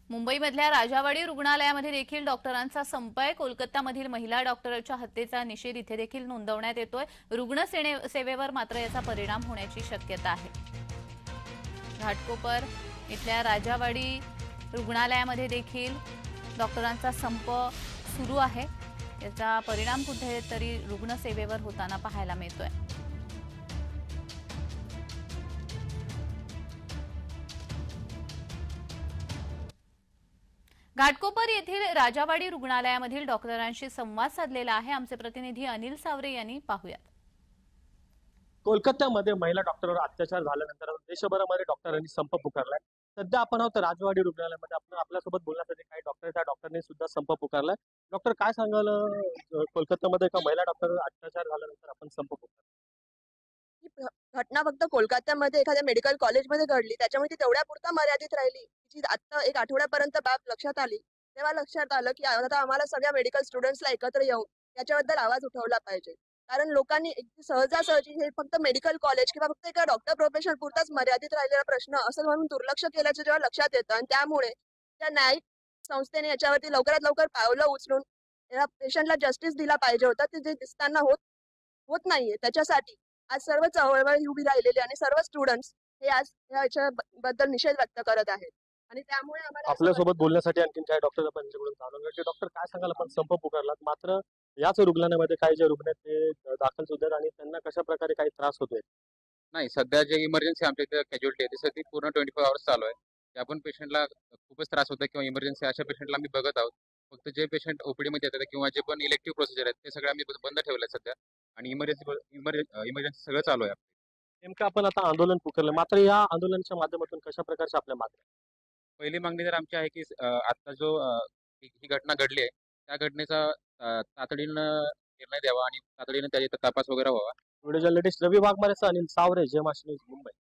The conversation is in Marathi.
मुंबईमधल्या राजावाडी रुग्णालयामध्ये देखील डॉक्टरांचा संप आहे। कोलकात्यामधील महिला डॉक्टरच्या हत्येचा निषेध इथे देखील नोंदवण्यात येतोय। रुग्णसेवेवर मात्र याचा परिणाम होण्याची शक्यता आहे। घाटकोपर इथल्या राजावाडी रुग्णालयामध्ये देखील डॉक्टरांचा संप सुरू आहे। याचा परिणाम कुठेतरी रुग्णसेवेवर होताना पाहायला मिळतोय। घाटकोपर येथील राजावाडी रुग्णालयामधील डॉक्टरांशी संवाद साधलेला आहे आमचे प्रतिनिधी अनिल सावरे यांनी। पाहूयात। कोलकात्यामध्ये महिला डॉक्टरवर अत्याचार झाल्यानंतर देशभरामध्ये डॉक्टरांनी संप पुकारलाय। सध्या आपण आहोत राजवाडी रुग्णालयामध्ये। आपण आपल्यासोबत बोलण्यासाठी काही त्या डॉक्टरने सुद्धा संप पुकारलाय। डॉक्टर, काय सांगाल, कोलकात्यामध्ये एका महिला डॉक्टरवर अत्याचार झाल्यानंतर आपण संप पुकारला? ही घटना फक्त कोलकात्यामध्ये एखाद्या मेडिकल कॉलेजमध्ये घडली, त्याच्यामुळे ती तेवढ्यापुरता मर्यादित राहिली। जी आता एक आठवड्यापर्यंत बाब लक्षात आली, तेव्हा लक्षात आलं की आता आम्हाला सगळ्या मेडिकल स्टुडंट्सला एकत्र येऊन याच्याबद्दल आवाज उठवला पाहिजे। कारण लोकांनी एक सहजासहजी हे फक्त मेडिकल कॉलेज किंवा फक्त एका डॉक्टर प्रोफेशन पुरताच मर्यादित राहिलेला प्रश्न असं म्हणून दुर्लक्ष केल्याचं जेव्हा लक्षात येतं, आणि त्यामुळे त्या न्यायिक संस्थेने याच्यावरती लवकरात लवकर पावलं उचलून या पेशंटला जस्टिस दिला पाहिजे होता, ते जे दिसताना होत नाहीये। त्याच्यासाठी आज सर्व चळवळ उभी राहिलेली आणि सर्व स्टुडंट्स हे आज याच्याबद्दल निषेध व्यक्त करत आहेत। आणि त्यामुळे आम्हाला आपल्यासोबत बोलण्यासाठी आणखी काही डॉक्टर आपण यांच्याकडून जाणून घेऊ। डॉक्टर, काय सांगाल, आपण संप पुकारलात, मात्र याच रुग्णालयामध्ये काही जे रुग्ण आहेत ते दाखल सुद्धा आहेत आणि त्यांना कशा प्रकारे काही त्रास होतोय? नाही, सध्या जे इमर्जन्सी आमच्या इथे कॅज्युअलिटी आहे त्यासाठी पूर्ण 24 आवर्स चालू आहे। त्या पण पेशंटला खूपच त्रास होतो किंवा इमर्जन्सी अशा पेशंटला आम्ही बघत आहोत। फक्त जे पेशंट ओपीडी मध्ये येतात किंवा जे पण इलेक्टिव्ह प्रोसिजर आहेत ते सगळे आम्ही बंद ठेवले सध्या, आणि इमर्जन्सी सगळं चालू आहे। नेमकं आपण आता आंदोलन पुकारलं, मात्र या आंदोलनाच्या माध्यमातून कशा प्रकारच्या आपल्या मागण्या? पहिली मागणी तर आमची आहे की आता जो ही घटना घडली आहे त्या घटनेचा तातडीनं निर्णय द्यावा आणि तातडीनं त्याचा तपास वगैरे व्हावा। व्हिडिओ जर्नलिस्ट रवी वाघमारेसह अनिल सावरे, जय महाराष्ट्र न्यूज, मुंबई।